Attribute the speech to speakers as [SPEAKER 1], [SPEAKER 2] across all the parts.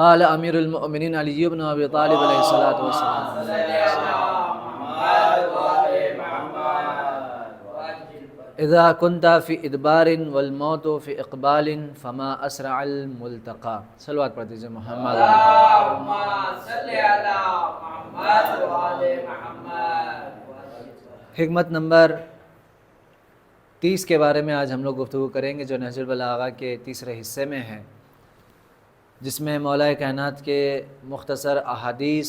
[SPEAKER 1] قال امیر المؤمنین علی بن ابی طالب علیہ الصلوۃ والسلام اذا كنت في ادبار والموت في اقبال فما اسرع الملتقى. صلوات پڑھ دیجیے محمد اللہم صلی علی محمد وآل محمد. حکمت نمبر 30 کے بارے میں آج ہم لوگ گفتگو کریں گے، جو نہج البلاغہ کے تیسرے حصے میں ہے، جس میں مولا کائنات کے مختصر احادیث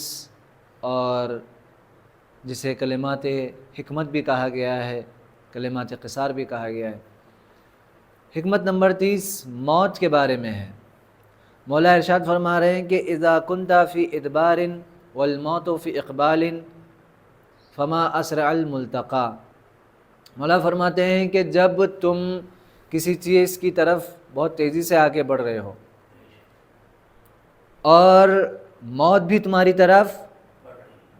[SPEAKER 1] اور جسے کلمات حکمت بھی کہا گیا ہے، کلمات قصار بھی کہا گیا ہے. حکمت نمبر 30 موت کے بارے میں ہے. مولا ارشاد فرما رہے ہیں کہ اذا كنت في ادبار والموت في اقبال فما اسرع الملتقى. مولا فرماتے ہیں کہ جب تم کسی چیز کی طرف بہت تیزی سے آگے بڑھ رہے ہو اور موت بھی تمہاری طرف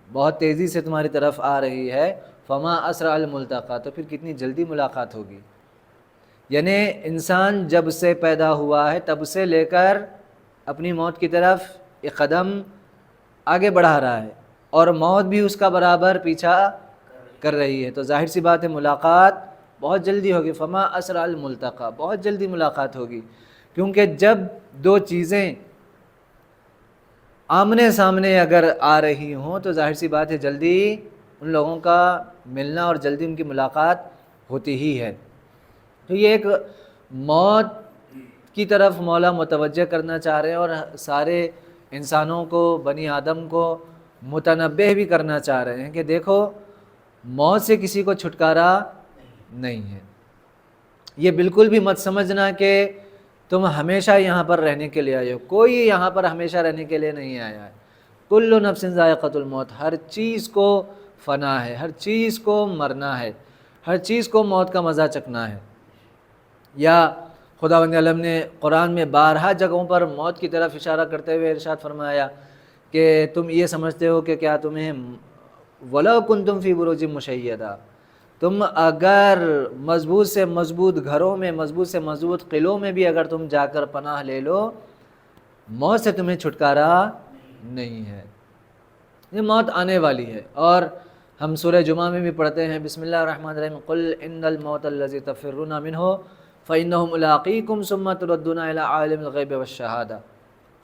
[SPEAKER 1] بہت تیزی سے تمہاری طرف آ رہی ہے، فما اسرع الملتقى، تو پھر کتنی جلدی ملاقات ہوگی. یعنی انسان جب سے پیدا ہوا ہے تب سے لے کر اپنی موت کی طرف ایک قدم آگے بڑھا رہا ہے، اور موت بھی اس کا برابر پیچھا کر رہی ہے. تو ظاہر سی بات ہے ملاقات بہت جلدی ہوگی. فما اسرع الملتقى، بہت جلدی ملاقات ہوگی، کیونکہ جب دو چیزیں آمنے سامنے اگر آ رہی ہوں تو ظاہر سی بات ہے جلدی ان لوگوں کا ملنا اور جلدی ان کی ملاقات ہوتی ہی ہے. تو یہ ایک موت کی طرف مولا متوجہ کرنا چاہ رہے ہیں، اور سارے انسانوں کو، بنی آدم کو متنبہ بھی کرنا چاہ رہے ہیں کہ دیکھو موت سے کسی کو چھٹکارا نہیں ہے. یہ بالکل بھی مت سمجھنا کہ تم ہمیشہ یہاں پر رہنے کے لیے آئے ہو. کوئی یہاں پر ہمیشہ رہنے کے لیے نہیں آیا ہے. کل نفس ذائقۃ الموت، ہر چیز کو فنا ہے، ہر چیز کو مرنا ہے، ہر چیز کو موت کا مزہ چکھنا ہے. یا خداوند عالم نے قرآن میں بارہا جگہوں پر موت کی طرف اشارہ کرتے ہوئے ارشاد فرمایا کہ تم یہ سمجھتے ہو کہ کیا تمہیں وَلَوْ كُنْتُمْ فِي بُرُوجٍ مُشَيَّدَةٍ، تم اگر مضبوط سے مضبوط گھروں میں، مضبوط سے مضبوط قلعوں میں بھی اگر تم جا کر پناہ لے لو، موت سے تمہیں چھٹکارا نہیں ہے. یہ موت آنے والی ہے. اور ہم سورہ جمعہ میں بھی پڑھتے ہیں بسم اللہ الرحمن الرحیم قل ان الموت الذی تفرون منہ فانہ ملاقیکم ثم تردون الی عالم الغیب والشہادہ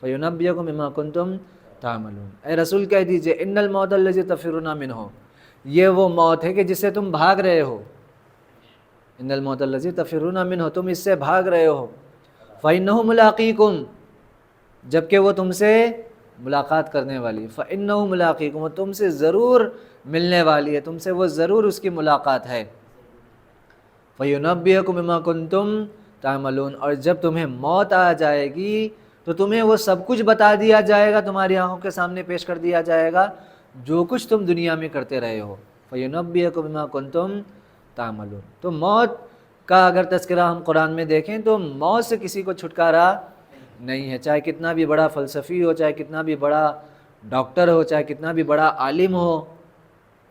[SPEAKER 1] فینبئکم بما کنتم تعملون. اے رسول کہہ دیجئے ان الموت الذی تفرون منہ، یہ وہ موت ہے کہ جس سے تم بھاگ رہے ہو. ان الموت الذی تفرون منہ، تم اس سے بھاگ رہے ہو. فانہ ملاقیکم، جبکہ وہ تم سے ملاقات کرنے والی ہے. فانہ ملاقیکم، وہ تم سے ضرور ملنے والی ہے، تم سے وہ ضرور اس کی ملاقات ہے. فینبئکم بما کنتم تعملون، اور جب تمہیں موت آ جائے گی تو تمہیں وہ سب کچھ بتا دیا جائے گا، تمہاری آنکھوں کے سامنے پیش کر دیا جائے گا جو کچھ تم دنیا میں کرتے رہے ہو. فینبئکم بما کنتم تعملون. تو موت کا اگر تذکرہ ہم قرآن میں دیکھیں تو موت سے کسی کو چھٹکارا نہیں ہے، چاہے کتنا بھی بڑا فلسفی ہو، چاہے کتنا بھی بڑا ڈاکٹر ہو، چاہے کتنا بھی بڑا عالم ہو،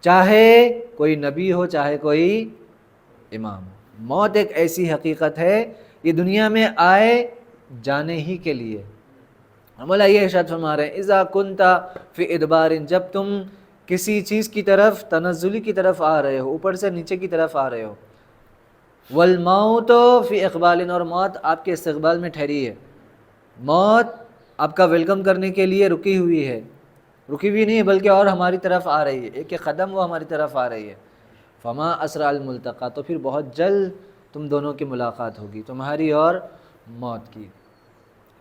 [SPEAKER 1] چاہے کوئی نبی ہو، چاہے کوئی امام ہو. موت ایک ایسی حقیقت ہے، یہ دنیا میں آئے جانے ہی کے لیے. مولا یہ ارشاد فرما رہے ہیں اذا کنت فی ادبار، جب تم کسی چیز کی طرف تنزلی کی طرف آ رہے ہو، اوپر سے نیچے کی طرف آ رہے ہو. والموت فی اقبال، اور موت آپ کے استقبال میں ٹھہری ہے. موت آپ کا ویلکم کرنے کے لیے رکی ہوئی ہے، رکی ہوئی نہیں ہے بلکہ اور ہماری طرف آ رہی ہے، ایک ایک قدم وہ ہماری طرف آ رہی ہے. فما اسرع الملتقى، تو پھر بہت جلد تم دونوں کی ملاقات ہوگی، تمہاری اور موت کی.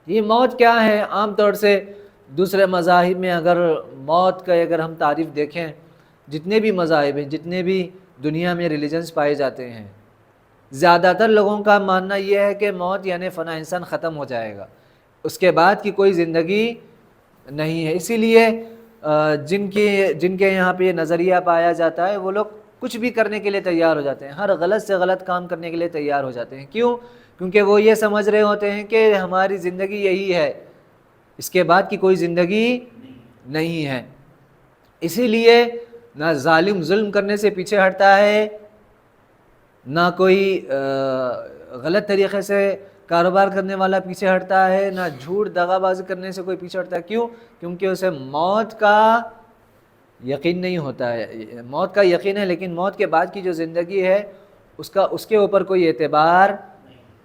[SPEAKER 1] یہ موت کیا ہے؟ عام طور سے دوسرے مذاہب میں اگر موت کا اگر ہم تعریف دیکھیں، جتنے بھی مذاہب ہیں، جتنے بھی دنیا میں ریلیجنز پائے جاتے ہیں، زیادہ تر لوگوں کا ماننا یہ ہے کہ موت یعنی فنا، انسان ختم ہو جائے گا، اس کے بعد کی کوئی زندگی نہیں ہے. اسی لیے جن کے یہاں پہ یہ نظریہ پایا جاتا ہے وہ لوگ کچھ بھی کرنے کے لیے تیار ہو جاتے ہیں، ہر غلط سے غلط کام کرنے کے لیے تیار ہو جاتے ہیں. کیوں؟ کیونکہ وہ یہ سمجھ رہے ہوتے ہیں کہ ہماری زندگی یہی ہے، اس کے بعد کی کوئی زندگی نہیں ہے. اسی لیے نہ ظالم ظلم کرنے سے پیچھے ہٹتا ہے، نہ کوئی غلط طریقے سے کاروبار کرنے والا پیچھے ہٹتا ہے، نہ جھوٹ دغا بازی کرنے سے کوئی پیچھے ہٹتا ہے. کیوں؟ کیونکہ اسے موت کا یقین نہیں ہوتا ہے. موت کا یقین ہے لیکن موت کے بعد کی جو زندگی ہے اس کے اوپر کوئی اعتبار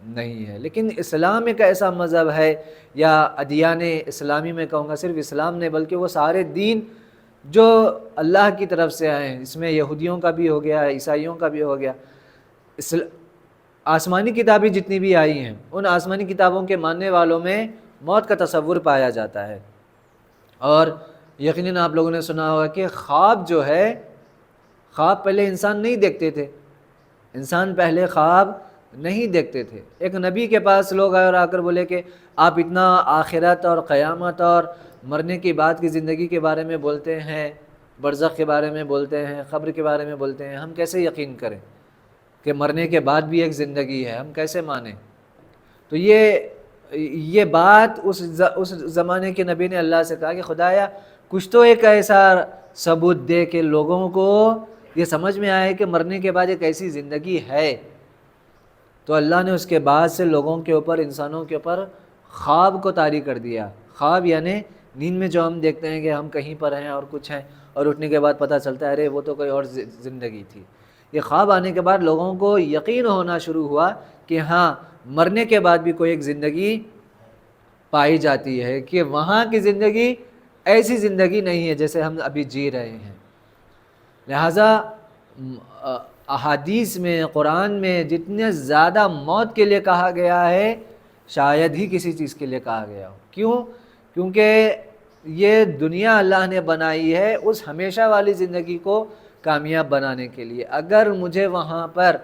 [SPEAKER 1] نہیں ہے. لیکن اسلام ایک ایسا مذہب ہے، یا ادیان اسلامی میں کہوں گا، صرف اسلام نہیں بلکہ وہ سارے دین جو اللہ کی طرف سے آئے ہیں، اس میں یہودیوں کا بھی ہو گیا، عیسائیوں کا بھی ہو گیا، آسمانی کتابیں جتنی بھی آئی ہیں ان آسمانی کتابوں کے ماننے والوں میں موت کا تصور پایا جاتا ہے. اور یقیناً آپ لوگوں نے سنا ہوگا کہ خواب جو ہے، خواب پہلے انسان نہیں دیکھتے تھے، انسان پہلے خواب نہیں دیکھتے تھے. ایک نبی کے پاس لوگ آئے اور آ کر بولے کہ آپ اتنا آخرت اور قیامت اور مرنے کی بعد کی زندگی کے بارے میں بولتے ہیں، برزخ کے بارے میں بولتے ہیں، قبر کے بارے میں بولتے ہیں، ہم کیسے یقین کریں کہ مرنے کے بعد بھی ایک زندگی ہے، ہم کیسے مانیں؟ تو یہ بات اس زمانے کے نبی نے اللہ سے کہا کہ خدایا کچھ تو ایک ایسا ثبوت دے کہ لوگوں کو یہ سمجھ میں آئے کہ مرنے کے بعد ایک ایسی زندگی ہے. تو اللہ نے اس کے بعد سے لوگوں کے اوپر، انسانوں کے اوپر خواب کو طاری کر دیا. خواب یعنی نیند میں جو ہم دیکھتے ہیں کہ ہم کہیں پر ہیں اور کچھ ہیں، اور اٹھنے کے بعد پتہ چلتا ہے ارے وہ تو کوئی اور زندگی تھی. یہ خواب آنے کے بعد لوگوں کو یقین ہونا شروع ہوا کہ ہاں مرنے کے بعد بھی کوئی ایک زندگی پائی جاتی ہے، کہ وہاں کی زندگی ایسی زندگی نہیں ہے جیسے ہم ابھی جی رہے ہیں. لہٰذا احادیث میں، قرآن میں جتنے زیادہ موت کے لیے کہا گیا ہے شاید ہی کسی چیز کے لیے کہا گیا ہو. کیوں؟ کیونکہ یہ دنیا اللہ نے بنائی ہے اس ہمیشہ والی زندگی کو کامیاب بنانے کے لیے. اگر مجھے وہاں پر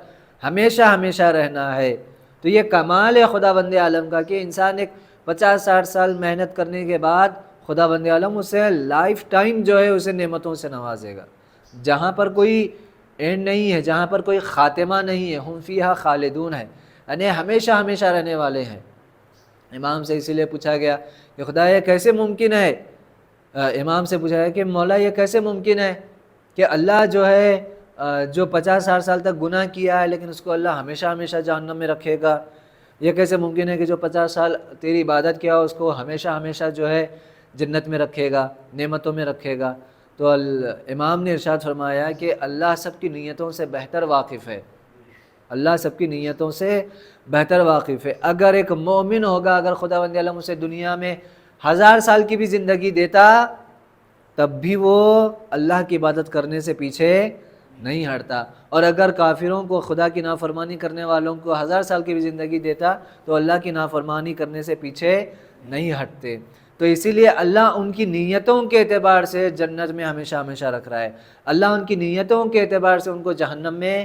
[SPEAKER 1] ہمیشہ ہمیشہ رہنا ہے تو یہ کمال ہے خدا بند عالم کا کہ انسان ایک 50-60 سال محنت کرنے کے بعد خدا بند عالم اسے لائف ٹائم جو ہے اسے نعمتوں سے نوازے گا، جہاں پر کوئی اینڈ نہیں ہے، جہاں پر کوئی خاتمہ نہیں ہے. ہم فیہا خالدون ہے، یعنی ہمیشہ ہمیشہ رہنے والے ہیں. امام سے اسی لیے پوچھا گیا کہ خدا یہ کیسے ممکن ہے، امام سے پوچھا گیا کہ مولا یہ کیسے ممکن ہے کہ اللہ جو ہے جو 50-60 سال تک گناہ کیا ہے لیکن اس کو اللہ ہمیشہ ہمیشہ جہنم میں رکھے گا؟ یہ کیسے ممکن ہے کہ جو 50 سال تیری عبادت کیا اس کو ہمیشہ ہمیشہ جو ہے جنت میں رکھے گا، نعمتوں میں رکھے گا؟ تو امام نے ارشاد فرمایا کہ اللہ سب کی نیتوں سے بہتر واقف ہے، اللہ سب کی نیتوں سے بہتر واقف ہے. اگر ایک مومن ہوگا، اگر خدا بند عالم اسے دنیا میں 1000 سال کی بھی زندگی دیتا تب بھی وہ اللہ کی عبادت کرنے سے پیچھے نہیں ہٹتا، اور اگر کافروں کو، خدا کی نافرمانی کرنے والوں کو 1000 سال کی بھی زندگی دیتا تو اللہ کی نافرمانی کرنے سے پیچھے نہیں ہٹتے. تو اسی لیے اللہ ان کی نیتوں کے اعتبار سے جنت میں ہمیشہ ہمیشہ رکھ رہا ہے، اللہ ان کی نیتوں کے اعتبار سے ان کو جہنم میں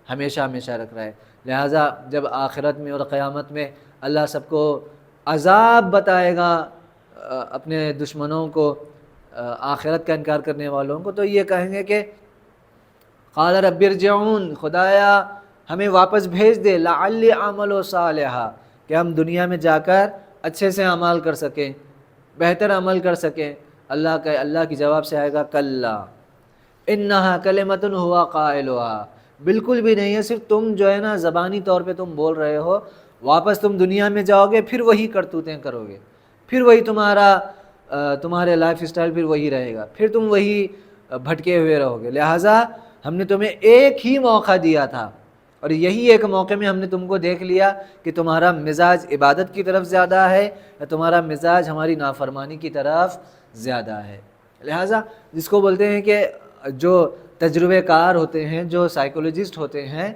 [SPEAKER 1] ہمیشہ ہمیشہ رکھ رہا ہے. لہٰذا جب آخرت میں اور قیامت میں اللہ سب کو عذاب بتائے گا اپنے دشمنوں کو، آخرت کا انکار کرنے والوں کو، تو یہ کہیں گے کہ قال رب ارجعون، خدایا ہمیں واپس بھیج دے، لعلی اعمل صالحا، کہ ہم دنیا میں جا کر اچھے سے اعمال کر سکیں، بہتر عمل کر سکیں. اللہ کی جواب سے آئے گا کلا انہا کلمۃ ہوا قائلھا، بالکل بھی نہیں ہے، صرف تم جو ہے نا زبانی طور پہ تم بول رہے ہو، واپس تم دنیا میں جاؤ گے پھر وہی کرتوتیں کرو گے، پھر وہی تمہارے لائف اسٹائل پھر وہی رہے گا، پھر تم وہی بھٹکے ہوئے رہو گے. لہٰذا ہم نے تمہیں ایک ہی موقع دیا تھا، اور یہی ایک موقع میں ہم نے تم کو دیکھ لیا کہ تمہارا مزاج عبادت کی طرف زیادہ ہے یا تمہارا مزاج ہماری نافرمانی کی طرف زیادہ ہے. لہٰذا جس کو بولتے ہیں کہ جو تجربے کار ہوتے ہیں، جو سائیکولوجسٹ ہوتے ہیں،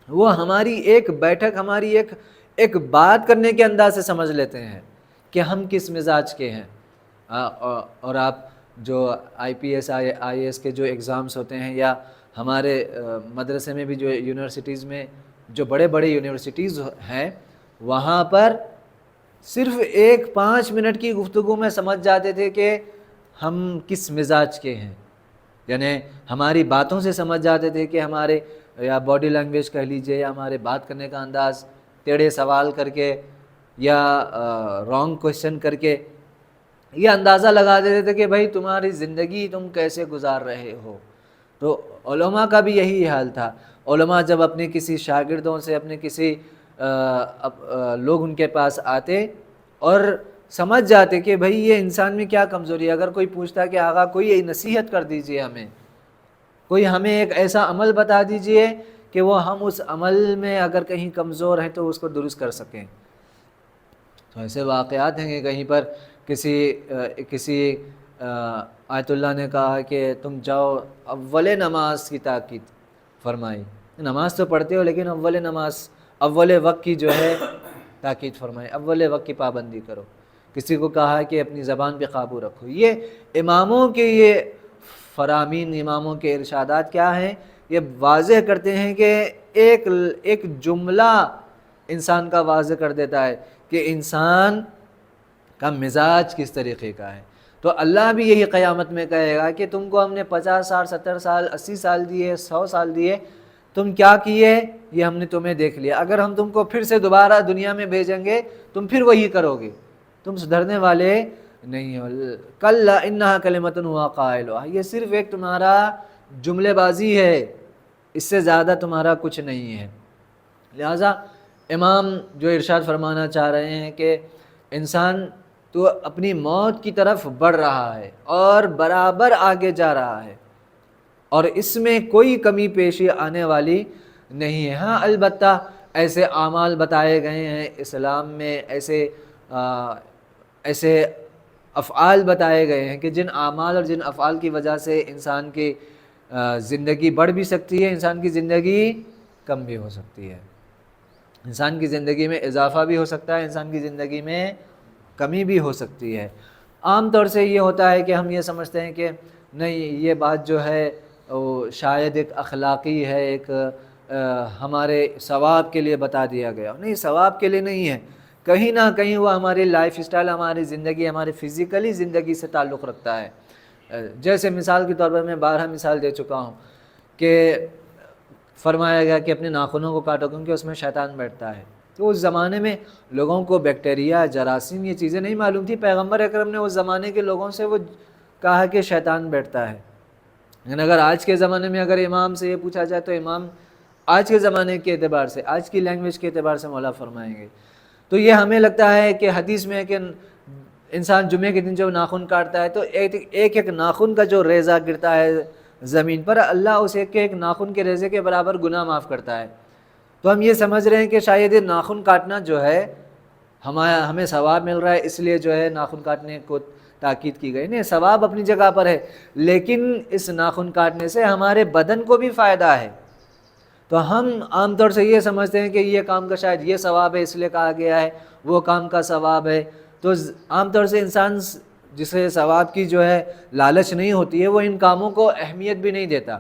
[SPEAKER 1] وہ ہماری ایک بیٹھک، ہماری ایک بات کرنے کے انداز سے سمجھ لیتے ہیں کہ ہم کس مزاج کے ہیں. اور آپ جو آئی پی ایس آئی ایس کے جو ایگزامس ہوتے ہیں، یا ہمارے مدرسے میں بھی جو یونیورسٹیز میں جو بڑے بڑے یونیورسٹیز ہیں، وہاں پر صرف 5 منٹ کی گفتگو میں سمجھ جاتے تھے کہ ہم کس مزاج کے ہیں. یعنی ہماری باتوں سے سمجھ جاتے تھے کہ ہمارے، یا باڈی لینگویج کہہ لیجئے، یا ہمارے بات کرنے کا انداز، ٹیڑھے سوال کر کے یا رانگ کوشچن کر کے یہ اندازہ لگا دیتے تھے کہ بھائی تمہاری زندگی تم کیسے گزار رہے ہو. تو علماء کا بھی یہی حال تھا. علماء جب اپنے کسی شاگردوں سے، اپنے کسی لوگ ان کے پاس آتے اور سمجھ جاتے کہ بھائی یہ انسان میں کیا کمزوری ہے. اگر کوئی پوچھتا کہ آقا کوئی نصیحت کر دیجئے ہمیں, کوئی ہمیں ایک ایسا عمل بتا دیجئے کہ وہ ہم اس عمل میں اگر کہیں کمزور ہیں تو اس کو درست کر سکیں. تو ایسے واقعات ہیں کہ کہیں پر کسی آیت اللہ نے کہا کہ تم جاؤ اول نماز کی تاکید فرمائی, نماز تو پڑھتے ہو لیکن اول وقت کی جو ہے تاکید فرمائی, اول وقت کی پابندی کرو. کسی کو کہا کہ اپنی زبان پہ قابو رکھو. یہ اماموں کے یہ فرامین, اماموں کے ارشادات کیا ہیں, یہ واضح کرتے ہیں کہ ایک جملہ انسان کا واضح کر دیتا ہے کہ انسان کا مزاج کس طریقے کا ہے. تو اللہ بھی یہی قیامت میں کہے گا کہ تم کو ہم نے 50 سال 70 سال 80 سال دیے 100 سال دیے, تم کیا کیے یہ ہم نے تمہیں دیکھ لیا. اگر ہم تم کو پھر سے دوبارہ دنیا میں بھیجیں گے تم پھر وہی کرو گے, تم سدھرنے والے نہیں ہو. کلا انہا کلمۃ ہوا قائلھا, یہ صرف ایک تمہارا جملے بازی ہے, اس سے زیادہ تمہارا کچھ نہیں ہے. لہٰذا امام جو ارشاد فرمانا چاہ رہے ہیں کہ انسان تو اپنی موت کی طرف بڑھ رہا ہے اور برابر آگے جا رہا ہے اور اس میں کوئی کمی پیشی آنے والی نہیں ہے. ہاں البتہ ایسے اعمال بتائے گئے ہیں اسلام میں, ایسے افعال بتائے گئے ہیں کہ جن اعمال اور جن افعال کی وجہ سے انسان کی زندگی بڑھ بھی سکتی ہے, انسان کی زندگی کم بھی ہو سکتی ہے, انسان کی زندگی میں اضافہ بھی ہو سکتا ہے, انسان کی زندگی میں کمی بھی ہو سکتی ہے. عام طور سے یہ ہوتا ہے کہ ہم یہ سمجھتے ہیں کہ نہیں یہ بات جو ہے وہ شاید ایک اخلاقی ہے, ایک ہمارے ثواب کے لیے بتا دیا گیا. نہیں, ثواب کے لیے نہیں ہے, کہیں نہ کہیں وہ ہماری لائف اسٹائل, ہماری زندگی, ہماری فزیکلی زندگی سے تعلق رکھتا ہے. جیسے مثال کے طور پر میں 12 مثال دے چکا ہوں کہ فرمایا گیا کہ اپنے ناخنوں کو کاٹو کیونکہ اس میں شیطان بیٹھتا ہے. تو اس زمانے میں لوگوں کو بیکٹیریا, جراثیم, یہ چیزیں نہیں معلوم تھی. پیغمبر اکرم نے اس زمانے کے لوگوں سے وہ کہا کہ شیطان بیٹھتا ہے. لیکن اگر آج کے زمانے میں اگر امام سے یہ پوچھا جائے تو امام آج کے زمانے کے اعتبار سے, آج کی لینگویج کے اعتبار سے مولا فرمائیں گے. تو یہ ہمیں لگتا ہے کہ حدیث میں ہے کہ انسان جمعے کے دن جو ناخن کاٹتا ہے تو ایک ناخن کا جو ریزہ گرتا ہے زمین پر, اللہ اس ایک ناخن کے ریزے کے برابر گناہ معاف کرتا ہے. تو ہم یہ سمجھ رہے ہیں کہ شاید یہ ناخن کاٹنا جو ہے ہمیں ثواب مل رہا ہے, اس لیے جو ہے ناخن کاٹنے کو تاکید کی گئی. نہیں, ثواب اپنی جگہ پر ہے, لیکن اس ناخن کاٹنے سے ہمارے بدن کو بھی فائدہ ہے. تو ہم عام طور سے یہ سمجھتے ہیں کہ یہ کام کا شاید یہ ثواب ہے اس لیے کہا گیا ہے, وہ کام کا ثواب ہے. تو عام طور سے انسان جسے ثواب کی جو ہے لالچ نہیں ہوتی ہے وہ ان کاموں کو اہمیت بھی نہیں دیتا,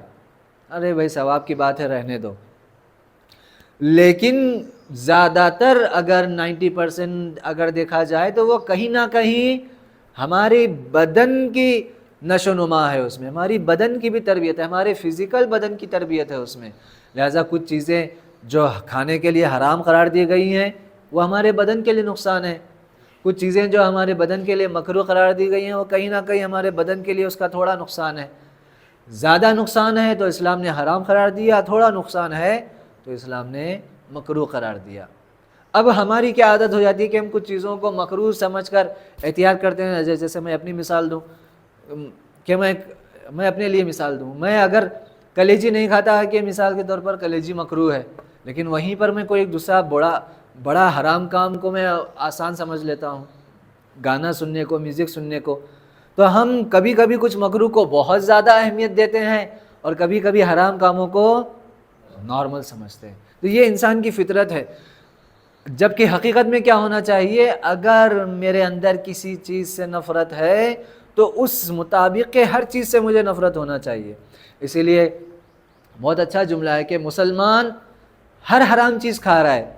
[SPEAKER 1] ارے بھائی ثواب کی بات ہے رہنے دو. لیکن زیادہ تر اگر 90% اگر دیکھا جائے تو وہ کہیں نہ کہیں ہماری بدن کی نشو نما ہے, اس میں ہماری بدن کی بھی تربیت ہے, ہمارے فزیکل بدن کی تربیت ہے اس میں. لہٰذا کچھ چیزیں جو کھانے کے لیے حرام قرار دی گئی ہیں وہ ہمارے بدن کے لیے نقصان ہے, کچھ چیزیں جو ہمارے بدن کے لیے مکروہ قرار دی گئی ہیں وہ کہیں نہ کہیں ہمارے بدن کے لیے اس کا تھوڑا نقصان ہے. زیادہ نقصان ہے تو اسلام نے حرام قرار دیا, تھوڑا نقصان ہے تو اسلام نے مکروہ قرار دیا. اب ہماری کیا عادت ہو جاتی ہے کہ ہم کچھ چیزوں کو مکروہ سمجھ کر احتیاط کرتے ہیں. جیسے میں اپنی مثال دوں کہ میں اپنے لیے مثال دوں, میں اگر کلیجی نہیں کھاتا کہ مثال کے طور پر کلیجی مکروہ ہے, لیکن وہیں پر میں کوئی ایک دوسرا بڑا حرام کام کو میں آسان سمجھ لیتا ہوں, گانا سننے کو, میوزک سننے کو. تو ہم کبھی کبھی کچھ مکروہ کو بہت زیادہ اہمیت دیتے ہیں اور کبھی کبھی حرام کاموں کو نارمل سمجھتے ہیں. تو یہ انسان کی فطرت ہے, جبکہ حقیقت میں کیا ہونا چاہیے, اگر میرے اندر کسی چیز سے نفرت ہے تو اس مطابق کے ہر چیز سے مجھے نفرت ہونا چاہیے. اسی لیے بہت اچھا جملہ ہے کہ مسلمان ہر حرام چیز کھا رہا ہے,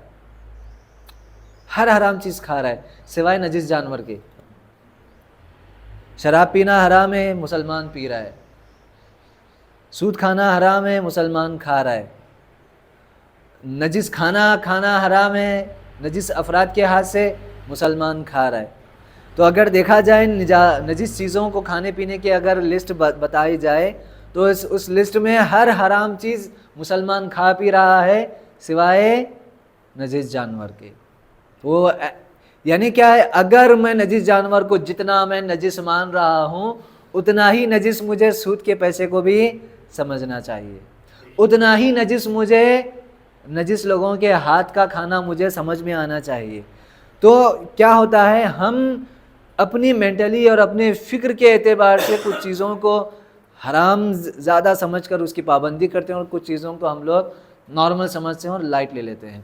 [SPEAKER 1] ہر حرام چیز کھا رہا ہے سوائے نجس جانور کے. شراب پینا حرام ہے, مسلمان پی رہا ہے. سود کھانا حرام ہے, مسلمان کھا رہا ہے. نجس کھانا حرام ہے, نجس افراد کے ہاتھ سے مسلمان کھا رہا ہے. تو اگر دیکھا جائے نجس چیزوں کو کھانے پینے کی اگر لسٹ بتائی جائے تو اس لسٹ میں ہر حرام چیز مسلمان کھا پی رہا ہے سوائے نجس جانور کے. وہ یعنی کیا ہے, اگر میں نجس جانور کو جتنا میں نجس مان رہا ہوں اتنا ہی نجس مجھے سود کے پیسے کو بھی سمجھنا چاہیے, اتنا ہی نجس مجھے نجس لوگوں کے ہاتھ کا کھانا مجھے سمجھ میں آنا چاہیے. تو کیا ہوتا ہے, ہم اپنی مینٹلی اور اپنے فکر کے اعتبار سے کچھ چیزوں کو حرام زیادہ سمجھ کر اس کی پابندی کرتے ہیں, اور کچھ چیزوں کو ہم لوگ نارمل سمجھتے ہیں اور لائٹ لے لیتے ہیں.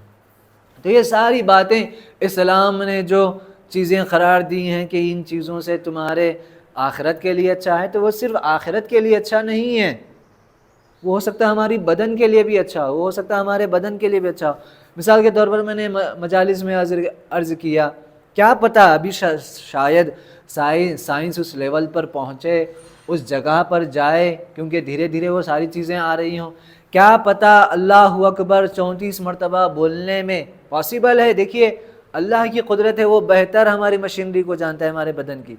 [SPEAKER 1] تو یہ ساری باتیں اسلام نے جو چیزیں قرار دی ہیں کہ ان چیزوں سے تمہارے آخرت کے لیے اچھا ہے, تو وہ صرف آخرت کے لیے اچھا نہیں ہے, وہ ہو سکتا ہے ہماری بدن کے لیے بھی اچھا ہو, وہ ہو سکتا ہے ہمارے بدن کے لیے بھی اچھا ہو. مثال کے طور پر میں نے مجالس میں عرض کیا, کیا پتہ ابھی شاید سائنس اس لیول پر پہنچے, اس جگہ پر جائے, کیونکہ دھیرے دھیرے وہ ساری چیزیں آ رہی ہوں. کیا پتہ اللہ اکبر 34 مرتبہ بولنے میں پاسبل ہے. دیکھیے اللہ کی قدرت ہے, وہ بہتر ہماری مشینری کو جانتا ہے ہمارے بدن کی.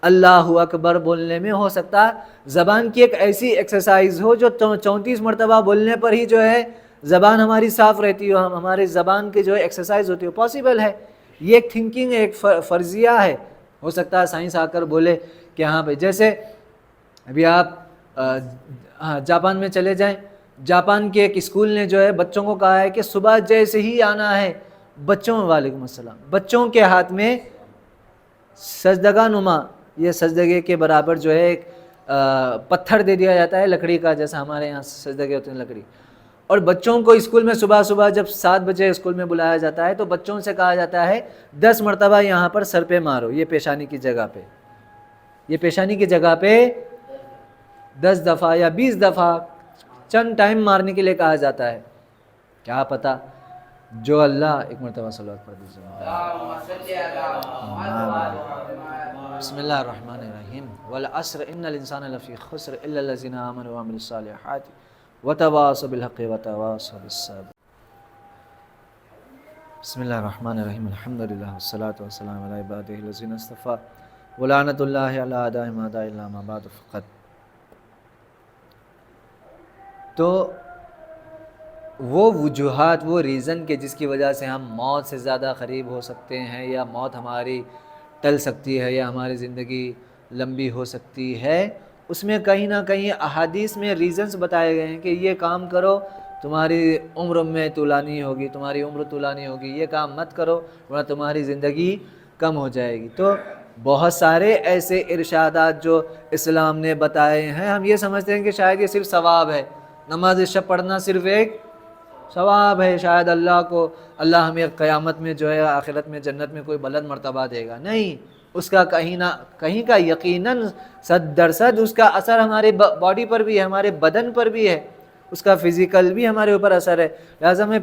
[SPEAKER 1] اللہ اکبر بولنے میں ہو سکتا زبان کی ایک ایسی ایکسرسائز ہو جو 34 مرتبہ بولنے پر ہی جو ہے زبان ہماری صاف رہتی ہو, ہماری زبان کی جو ہے ایکسرسائز ہوتی ہو. پاسبل ہے, یہ ایک تھنکنگ ہے, ایک فرضیہ ہے. ہو سکتا ہے سائنس آ کر بولے کہ ہاں بھائی, جیسے ابھی آپ جاپان میں چلے جائیں, جاپان کے ایک اسکول نے جو ہے بچوں کو کہا ہے کہ صبح جیسے ہی آنا ہے بچوں, وعلیکم السلام, بچوں کے ہاتھ میں سجدگاہ نما, یہ سجدگے کے برابر جو ہے ایک پتھر دے دیا جاتا ہے لکڑی کا, جیسا ہمارے یہاں سجدگے ہوتے ہیں لکڑی. اور بچوں کو اسکول میں صبح صبح جب 7 بجے اسکول میں بلایا جاتا ہے تو بچوں سے کہا جاتا ہے 10 مرتبہ یہاں پر سر پہ مارو, یہ پیشانی کی جگہ پہ, یہ پیشانی کی جگہ پہ 10 دفعہ یا 20 دفعہ چند ٹائم مارنے کے لیے کہا جاتا ہے. کیا پتہ جو اللہ, ایک مرتبہ صلوات پڑھ دیجیے. بسم اللہ الرحمن الرحیم. والعصر ان الانسان لفی خسر الا الذین آمنوا وعملوا الصالحات وتواصوا بالحق وتواصوا بالصبر. بسم اللہ الرحمن الرحیم. الحمد للہ والصلاة والسلام علی عبادہ الذین اصطفیٰ ولعنۃ اللہ علی اعدائهم اعداء اللہ ما بعد فقط. تو وہ وجوہات, وہ ریزن کہ جس کی وجہ سے ہم موت سے زیادہ قریب ہو سکتے ہیں, یا موت ہماری ٹل سکتی ہے, یا ہماری زندگی لمبی ہو سکتی ہے, اس میں کہیں نہ کہیں احادیث میں ریزنز بتائے گئے ہیں کہ یہ کام کرو تمہاری عمر میں طولانی ہوگی, تمہاری عمر طولانی ہوگی, یہ کام مت کرو ورنہ تمہاری زندگی کم ہو جائے گی. تو بہت سارے ایسے ارشادات جو اسلام نے بتائے ہیں, ہم یہ سمجھتے ہیں کہ شاید یہ صرف ثواب ہے, نماز شب پڑھنا صرف ایک ثواب ہے, شاید اللہ ہمیں قیامت میں جو ہے آخرت میں جنت میں کوئی بلند مرتبہ دے گا. نہیں, اس کا کہیں نہ کہیں کا یقیناً 100% اس کا اثر ہمارے باڈی پر بھی ہے, ہمارے بدن پر بھی ہے, اس کا فزیکل بھی ہمارے اوپر اثر ہے. لہٰذا میں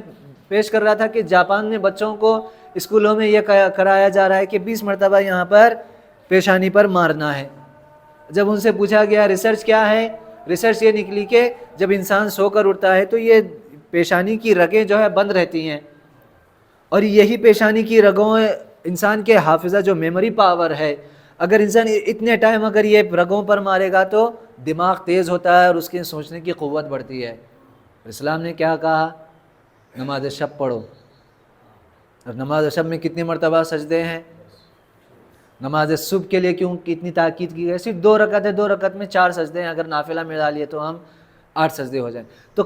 [SPEAKER 1] پیش کر رہا تھا کہ جاپان میں بچوں کو اسکولوں میں یہ کرایا جا رہا ہے کہ 20 مرتبہ یہاں پر پیشانی پر مارنا ہے. جب ان سے پوچھا گیا ریسرچ کیا ہے, ریسرچ یہ نکلی کہ جب انسان سو کر اٹھتا ہے تو یہ پیشانی کی رگیں جو ہے بند رہتی ہیں, اور یہی پیشانی کی رگوں انسان کے حافظہ جو میموری پاور ہے, اگر انسان اتنے ٹائم اگر یہ رگوں پر مارے گا تو دماغ تیز ہوتا ہے اور اس کے سوچنے کی قوت بڑھتی ہے. اسلام نے کیا کہا, نماز شب پڑھو. اور نماز شب میں کتنی مرتبہ سجدے ہیں, نماز صبح کے لیے کیوں کتنی تاکید کی گئی, صرف 2 رکعت ہے, 2 رکعت میں 4 سجدے ہیں, اگر نافلہ میں ڈالیے تو ہم 8 سجدے ہو جائیں. تو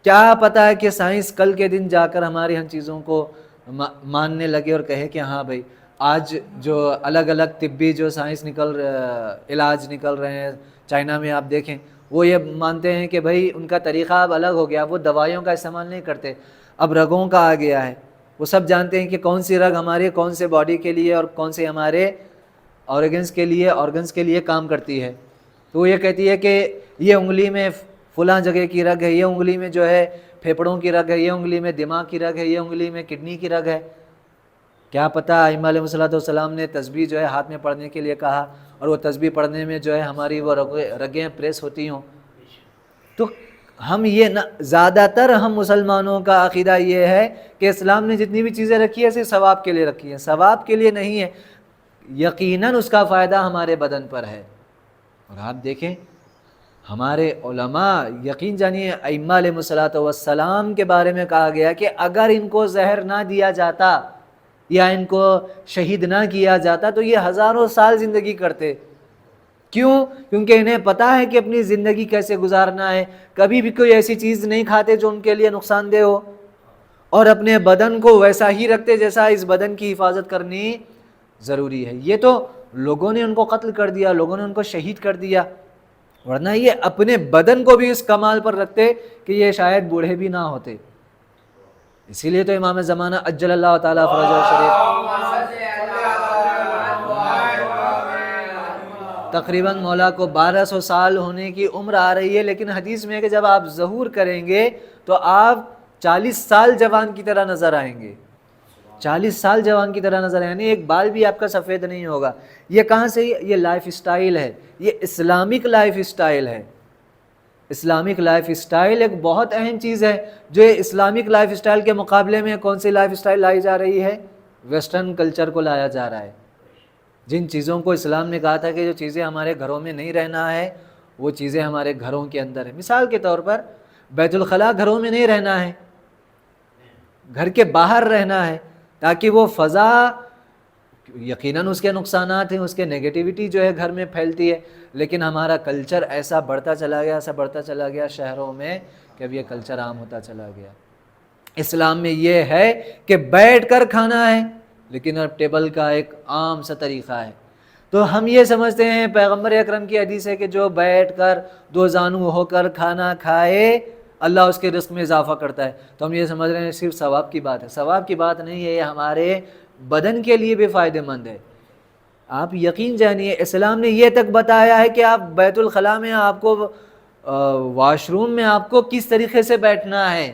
[SPEAKER 1] کیا پتہ ہے کہ سائنس کل کے دن جا کر ہماری ہم چیزوں کو ماننے لگے اور کہے کہ ہاں بھائی آج جو الگ الگ طبی جو سائنس علاج نکل رہے ہیں چائنا میں, آپ دیکھیں وہ یہ مانتے ہیں کہ بھائی ان کا طریقہ اب الگ ہو گیا, وہ دوائیوں کا استعمال نہیں کرتے, اب رگوں کا آ گیا ہے. وہ سب جانتے ہیں کہ کون سی رگ ہمارے کون سے باڈی کے لیے اور کون سے ہمارے آرگنز کے لیے کام کرتی ہے. تو وہ یہ کہتی ہے کہ یہ انگلی میں فلاں جگہ کی رگ ہے, یہ انگلی میں جو ہے پھیپھڑوں کی رگ ہے, یہ انگلی میں دماغ کی رگ ہے, یہ انگلی میں کڈنی کی رگ ہے. کیا پتہ ائمہ علیہ الصلوۃ والسلام نے تسبیح جو ہے ہاتھ میں پڑھنے کے لیے کہا, اور وہ تسبیح پڑھنے میں جو ہے ہماری وہ رگیں پریس ہوتی ہوں. تو ہم یہ زیادہ تر ہم مسلمانوں کا عقیدہ یہ ہے کہ اسلام نے جتنی بھی چیزیں رکھی ہیں صرف ثواب کے لیے رکھی ہیں, ثواب کے لیے نہیں ہے, یقیناً اس کا فائدہ ہمارے بدن پر ہے. اور آپ دیکھیں ہمارے علماء یقین جانیے ائمہ علیہ الصلوۃ والسلام کے بارے میں کہا گیا کہ اگر ان کو زہر نہ دیا جاتا یا ان کو شہید نہ کیا جاتا تو یہ ہزاروں سال زندگی کرتے. کیوں؟ کیونکہ انہیں پتہ ہے کہ اپنی زندگی کیسے گزارنا ہے. کبھی بھی کوئی ایسی چیز نہیں کھاتے جو ان کے لیے نقصان دہ ہو، اور اپنے بدن کو ویسا ہی رکھتے جیسا اس بدن کی حفاظت کرنی ضروری ہے. یہ تو لوگوں نے ان کو قتل کر دیا، لوگوں نے ان کو شہید کر دیا، ورنہ یہ اپنے بدن کو بھی اس کمال پر رکھتے کہ یہ شاید بوڑھے بھی نہ ہوتے. اسی لیے تو امام زمانہ عجل اللہ تعالیٰ فرجہ شریف تقریباً مولا کو 1200 سال ہونے کی عمر آ رہی ہے، لیکن حدیث میں ہے کہ جب آپ ظہور کریں گے تو آپ 40 سال جوان کی طرح نظر آئیں گے. 40 سال جوان کی طرح نظر آئیں، یعنی ایک بال بھی آپ کا سفید نہیں ہوگا. یہ کہاں سے؟ یہ لائف اسٹائل ہے، یہ اسلامک لائف اسٹائل ہے. اسلامک لائف اسٹائل ایک بہت اہم چیز ہے. جو اسلامک لائف اسٹائل کے مقابلے میں کون سی لائف اسٹائل لائی جا رہی ہے؟ ویسٹرن کلچر کو لایا جا رہا ہے. جن چیزوں کو اسلام نے کہا تھا کہ جو چیزیں ہمارے گھروں میں نہیں رہنا ہے وہ چیزیں ہمارے گھروں کے اندر ہیں. مثال کے طور پر بیت الخلاء گھروں میں نہیں رہنا ہے، گھر کے باہر رہنا ہے، تاکہ وہ فضا، یقیناً اس کے نقصانات ہیں، اس کے نیگیٹیوٹی جو ہے گھر میں پھیلتی ہے، لیکن ہمارا کلچر ایسا بڑھتا چلا گیا، ایسا بڑھتا چلا گیا شہروں میں کہ اب یہ کلچر عام ہوتا چلا گیا. اسلام میں یہ ہے کہ بیٹھ کر کھانا ہے، لیکن اب ٹیبل کا ایک عام سا طریقہ ہے. تو ہم یہ سمجھتے ہیں پیغمبر اکرم کی حدیث ہے کہ جو بیٹھ کر دو زانو ہو کر کھانا کھائے اللہ اس کے رزق میں اضافہ کرتا ہے. تو ہم یہ سمجھ رہے ہیں صرف ثواب کی بات ہے. ثواب کی بات نہیں ہے، یہ ہمارے بدن کے لیے بھی فائدہ مند ہے. آپ یقین جانیے اسلام نے یہ تک بتایا ہے کہ آپ بیت الخلاء میں آپ کو واش روم میں آپ کو کس طریقے سے بیٹھنا ہے،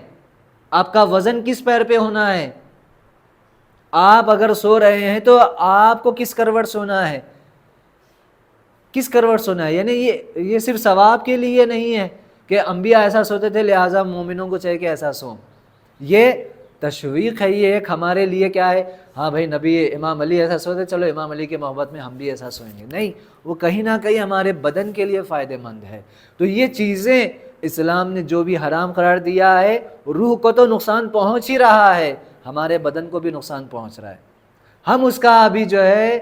[SPEAKER 1] آپ کا وزن کس پیر پہ ہونا ہے، آپ اگر سو رہے ہیں تو آپ کو کس کروٹ سونا ہے، کس کروٹ سونا ہے. یعنی یہ صرف ثواب کے لیے نہیں ہے کہ انبیاء ایسا سوتے تھے لہٰذا مومنوں کو چاہیے کہ ایسا سویں. یہ تشویق ہے، یہ ایک ہمارے لیے کیا ہے، ہاں بھائی نبی امام علی ایسا سوتے، چلو امام علی کی محبت میں ہم بھی ایسا سوئیں گے. نہیں، وہ کہیں نہ کہیں ہمارے بدن کے لیے فائدہ مند ہے. تو یہ چیزیں اسلام نے جو بھی حرام قرار دیا ہے، روح کو تو نقصان پہنچ ہی رہا ہے، ہمارے بدن کو بھی نقصان پہنچ رہا ہے. ہم اس کا ابھی جو ہے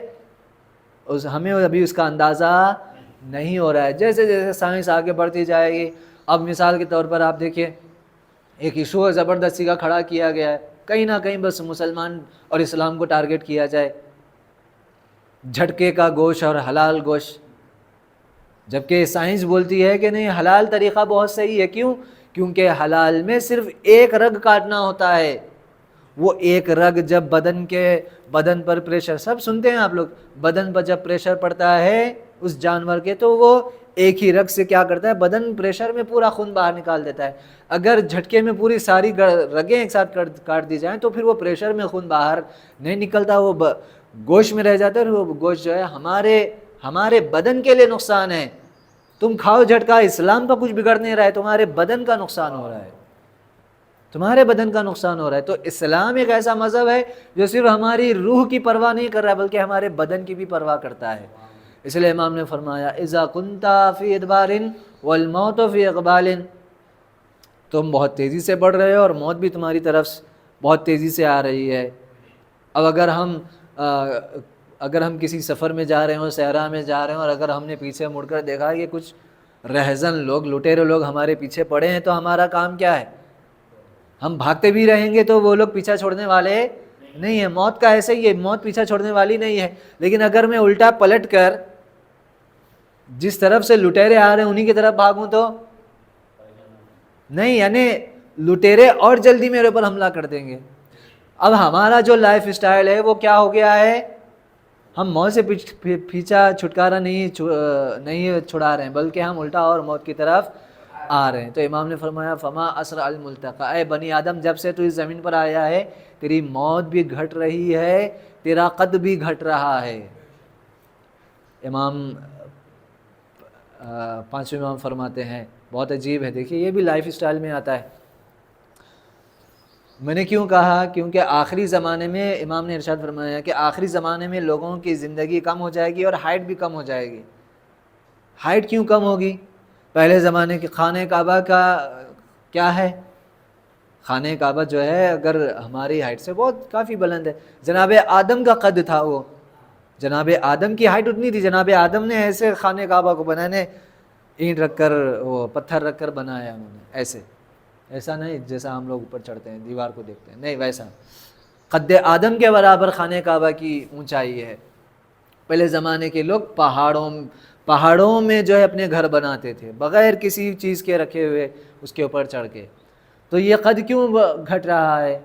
[SPEAKER 1] ہمیں ابھی اس کا اندازہ نہیں ہو رہا ہے. جیسے جیسے سائنس آگے بڑھتی جائے گی، اب مثال کے طور پر آپ دیکھیے ایک ایشو زبردستی کا کھڑا کیا گیا ہے، کہیں نہ کہیں بس مسلمان اور اسلام کو ٹارگٹ کیا جائے، جھٹکے کا گوشت اور حلال گوشت. جبکہ سائنس بولتی ہے کہ نہیں، حلال طریقہ بہت صحیح ہے. کیوں؟ کیونکہ حلال میں صرف ایک رگ کاٹنا ہوتا ہے. وہ ایک رگ جب بدن پر پریشر، سب سنتے ہیں آپ لوگ، بدن پر جب پریشر پڑتا ہے اس جانور کے تو وہ ایک ہی رگ سے کیا کرتا ہے، بدن پریشر میں پورا خون باہر نکال دیتا ہے. اگر جھٹکے میں پوری ساری رگیں ایک ساتھ کاٹ دی جائیں تو پھر وہ پریشر میں خون باہر نہیں نکلتا، وہ گوشت میں رہ جاتا ہے. وہ گوشت جو ہے ہمارے بدن کے لیے نقصان ہے. تم کھاؤ جھٹکا، اسلام کا کچھ بگڑ نہیں رہا ہے، تمہارے بدن کا نقصان ہو رہا ہے، تمہارے بدن کا نقصان ہو رہا ہے. تو اسلام ایک ایسا مذہب ہے جو صرف ہماری روح کی پرواہ نہیں کر رہا بلکہ ہمارے بدن کی بھی پرواہ کرتا ہے. اس لیے امام نے فرمایا اذا کنت فی ادبار والموت فی اقبال، تم بہت تیزی سے بڑھ رہے ہو اور موت بھی تمہاری طرف بہت تیزی سے آ رہی ہے. اب اگر ہم کسی سفر میں جا رہے ہوں، صحرا میں جا رہے ہیں، اور اگر ہم نے پیچھے مڑ کر دیکھا کہ کچھ رہزن لوگ، لٹیرے لوگ ہمارے پیچھے پڑے ہیں تو ہمارا کام کیا ہے؟ ہم بھاگتے بھی رہیں گے تو وہ لوگ پیچھا چھوڑنے والے نہیں ہیں. موت کا ایسے ہی ہے، موت پیچھا چھوڑنے والی نہیں ہے. لیکن اگر میں الٹا پلٹ کر جس طرف سے لٹیرے آ رہے ہیں انہی کی طرف بھاگوں تو نہیں، یعنی لٹیرے اور جلدی میرے اوپر حملہ کر دیں گے. اب ہمارا جو لائف اسٹائل ہے وہ کیا ہو گیا ہے، ہم موت سے پیچھا چھٹکارا نہیں چھڑا رہے ہیں بلکہ ہم الٹا اور موت کی طرف آ رہے ہیں. تو امام نے فرمایا فما اسرع الملتقى، اے بنی آدم جب سے تو اس زمین پر آیا ہے تیری موت بھی گھٹ رہی ہے، تیرا قد بھی گھٹ رہا ہے. امام پانچویں امام فرماتے ہیں، بہت عجیب ہے، دیکھیے یہ بھی لائف اسٹائل میں آتا ہے. میں نے کیوں کہا؟ کیونکہ آخری زمانے میں امام نے ارشاد فرمایا کہ آخری زمانے میں لوگوں کی زندگی کم ہو جائے گی اور ہائٹ بھی کم ہو جائے گی. ہائٹ کیوں کم ہوگی؟ پہلے زمانے کے خانہ کعبہ کا کیا ہے؟ خانہ کعبہ جو ہے اگر ہماری ہائٹ سے بہت کافی بلند ہے، جناب آدم کا قد تھا وہ، جناب آدم کی ہائٹ اتنی تھی، جناب آدم نے ایسے خانہ کعبہ کو بنانے، اینٹ رکھ کر وہ پتھر رکھ کر بنایا انہوں نے، ایسا نہیں جیسا ہم لوگ اوپر چڑھتے ہیں دیوار کو دیکھتے ہیں، نہیں ویسا، قد آدم کے برابر خانہ کعبہ کی اونچائی ہے۔ پہلے زمانے کے لوگ پہاڑوں میں جو ہے اپنے گھر بناتے تھے بغیر کسی چیز کے رکھے ہوئے، اس کے اوپر چڑھ کے، تو یہ قد کیوں گھٹ رہا ہے؟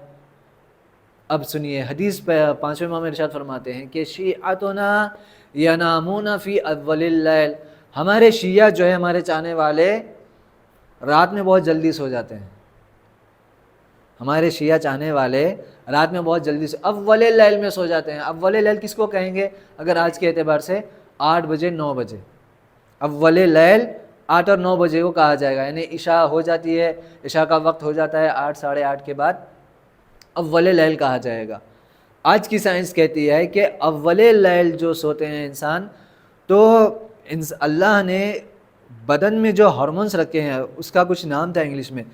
[SPEAKER 1] اب سنیے حدیث پہ پانچویں امام ارشاد فرماتے ہیں کہ شیعتنا ینامون فی اول اللیل، ہمارے شیعہ جو ہے ہمارے چاہنے والے رات میں بہت جلدی سو جاتے ہیں، ہمارے شیعہ چاہنے والے رات میں بہت جلدی سے اول اللیل میں سو جاتے ہیں۔ اول اللیل کس کو کہیں گے؟ اگر آج کے اعتبار سے 8 بجے 9 بجے، اول اللیل 8 اور 9 بجے کو کہا جائے گا، یعنی عشاء ہو جاتی ہے، عشاء کا وقت ہو جاتا ہے 8 ساڑھے 8 کے بعد اول اللیل کہا جائے گا۔ آج کی سائنس کہتی ہے کہ اول اللیل جو سوتے ہیں انسان، تو اللہ نے بدن میں جو ہارمونس رکھے ہیں، اس کا کچھ نام تھا انگلش میں،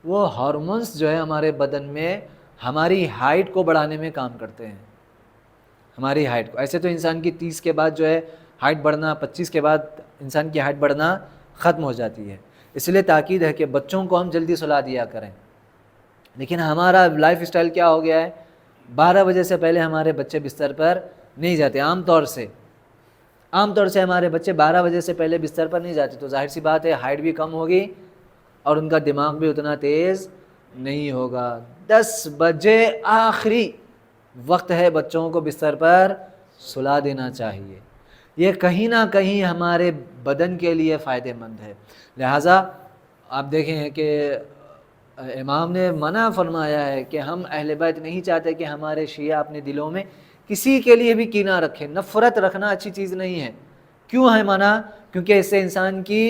[SPEAKER 1] وہ ہارمونس جو ہے ہمارے بدن میں ہماری ہائٹ کو بڑھانے میں کام کرتے ہیں، ہماری ہائٹ کو۔ ایسے تو انسان کی 30 کے بعد جو ہے ہائٹ بڑھنا، 25 کے بعد انسان کی ہائٹ بڑھنا ختم ہو جاتی ہے، اس لیے تاکید ہے کہ بچوں کو ہم جلدی سلا دیا کریں۔ لیکن ہمارا لائف اسٹائل کیا ہو گیا ہے؟ 12 بجے سے پہلے ہمارے بچے بستر پر نہیں جاتے، عام طور سے ہمارے بچے 12 بجے سے پہلے بستر پر نہیں جاتے، تو ظاہر سی بات ہے ہائٹ بھی کم ہوگی اور ان کا دماغ بھی اتنا تیز نہیں ہوگا۔ 10 بجے آخری وقت ہے بچوں کو بستر پر سلا دینا چاہیے، یہ کہیں نہ کہیں ہمارے بدن کے لیے فائدہ مند ہے۔ لہٰذا آپ دیکھیں ہیں کہ امام نے منع فرمایا ہے کہ ہم اہل بیت نہیں چاہتے کہ ہمارے شیعہ اپنے دلوں میں کسی کے لیے بھی کینہ رکھیں، نفرت رکھنا اچھی چیز نہیں ہے۔ کیوں ہے منع؟ کیونکہ اس سے انسان کی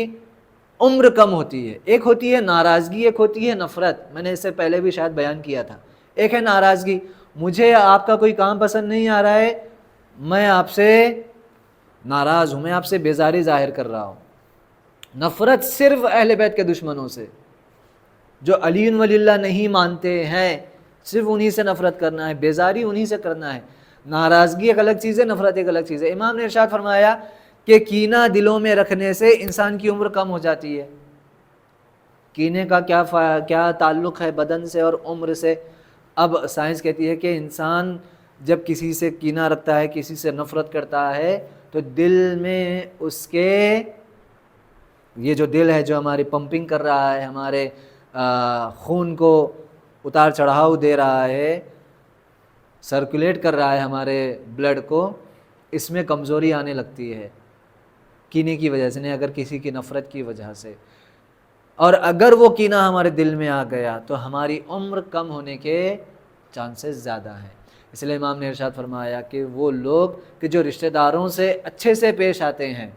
[SPEAKER 1] عمر کم ہوتی ہے۔ ایک ہوتی ہے ناراضگی، ایک ہوتی ہے نفرت، میں نے اس سے پہلے بھی شاید بیان کیا تھا۔ ایک ہے ناراضگی، مجھے آپ کا کوئی کام پسند نہیں آ رہا ہے، میں آپ سے ناراض ہوں، میں آپ سے بیزاری ظاہر کر رہا ہوں۔ نفرت صرف اہل بیت کے دشمنوں سے، جو علی ولی اللہ نہیں مانتے ہیں، صرف انہی سے نفرت کرنا ہے، بیزاری انہی سے کرنا ہے۔ ناراضگی ایک الگ چیز ہے، نفرت ایک الگ چیز ہے۔ امام نے ارشاد فرمایا کہ کینہ دلوں میں رکھنے سے انسان کی عمر کم ہو جاتی ہے۔ کینے کا کیا تعلق ہے بدن سے اور عمر سے؟ اب سائنس کہتی ہے کہ انسان جب کسی سے کینہ رکھتا ہے، کسی سے نفرت کرتا ہے، تو دل میں اس کے یہ جو دل ہے جو ہماری پمپنگ کر رہا ہے، ہمارے خون کو اتار چڑھاؤ دے رہا ہے، سرکولیٹ کر رہا ہے ہمارے بلڈ کو، اس میں کمزوری آنے لگتی ہے کینے کی وجہ سے، نہیں اگر کسی کی نفرت کی وجہ سے۔ اور اگر وہ کینہ ہمارے دل میں آ گیا تو ہماری عمر کم ہونے کے چانسز زیادہ ہیں۔ اس لیے امام نے ارشاد فرمایا کہ وہ لوگ کہ جو رشتہ داروں سے اچھے سے پیش آتے ہیں،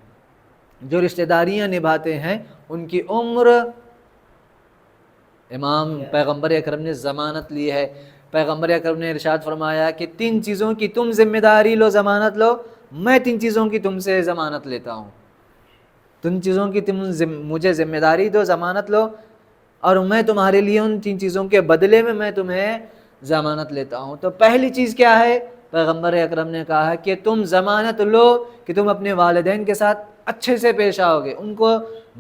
[SPEAKER 1] جو رشتہ داریاں نبھاتے ہیں، ان کی عمر، امام پیغمبر اکرم نے ضمانت لی ہے۔ پیغمبر اکرم نے ارشاد فرمایا کہ 3 چیزوں کی تم ذمہ داری لو، ضمانت لو، میں 3 چیزوں کی تم سے ضمانت لیتا ہوں۔ 3 چیزوں کی تم مجھے ذمہ داری دو، ضمانت لو، اور میں تمہارے لیے ان 3 چیزوں کے بدلے میں تمہیں ضمانت لیتا ہوں۔ تو پہلی چیز کیا ہے؟ پیغمبر اکرم نے کہا کہ تم ضمانت لو کہ تم اپنے والدین کے ساتھ اچھے سے پیش آؤ گے، ان کو